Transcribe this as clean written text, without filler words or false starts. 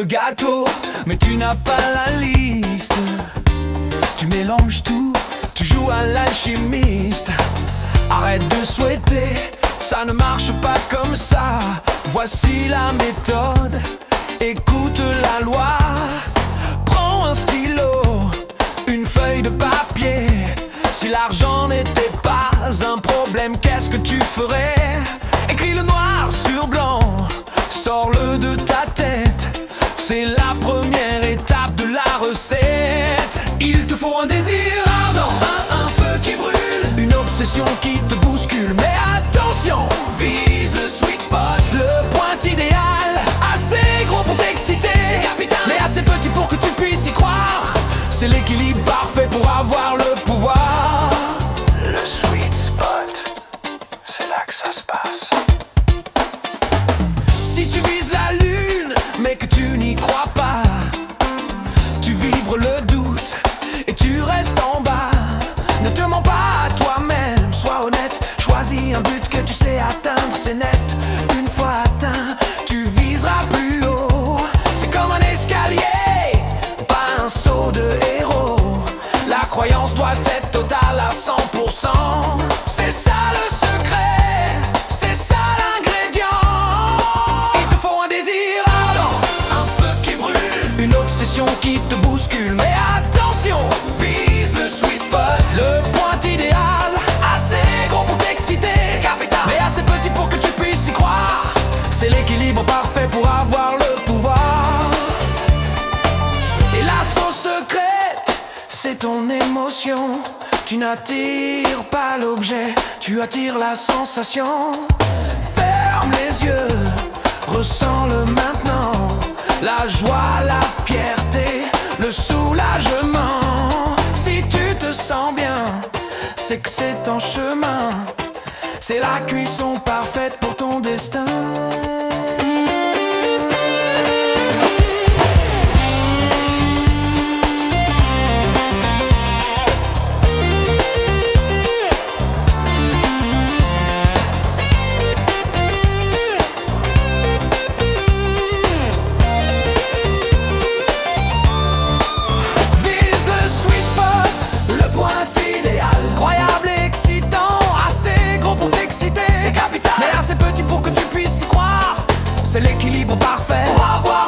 gâteau, mais tu n'as pas la liste. Tu mélanges tout, tu joues à l'alchimiste. Arrête de souhaiter, ça ne marche pas comme ça. Voici la méthode, écoute la loi. Prends un stylo, une feuille de papier. Si l'argent n'était pas un problème, qu'est-ce que tu ferais? Écris le noir sur blanc, sors-le de ta tête. C'est la première étape de la recette. Il te faut un désir ardent, un feu qui brûle, une obsession qui te bouscule. Mais attention, vise le sweet spot, le point idéal. Assez gros pour t'exciter, mais assez petit pour que tu puisses y croire. C'est l'équilibre parfait pour avoir le pouvoir. Le sweet spot, c'est là que ça se passe. Si tu vises la lune, mais que tu n'y crois pas, tu vibres le doute et tu restes en bas. Ne te mens pas à toi-même, sois honnête. Choisis un but que tu sais atteindre, c'est net. Une fois atteint, tu viseras plus haut. C'est comme un escalier, pas un saut de héros. La croyance doit être totale à 100%. C'est ça le secret, c'est ça l'ingrédient. Il te faut un désir ardent, un feu qui brûle, une obsession qui te bouscule. Mais attention, vise le sweet spot, le point idéal. Assez gros pour t'exciter, c'est capital, mais assez petit pour que tu puisses y croire. C'est l'équilibre parfait pour avoir le pouvoir. Et la sauce secrète, c'est ton émotion. Tu n'attires pas l'objet, tu attires la sensation. Ferme les yeux, ressens-le maintenant. La joie, la fierté, le soulagement. Si tu te sens bien, c'est que c'est en chemin. C'est la cuisson parfaite pour ton destin. Mais assez petit pour que tu puisses y croire. C'est l'équilibre parfait pour avoir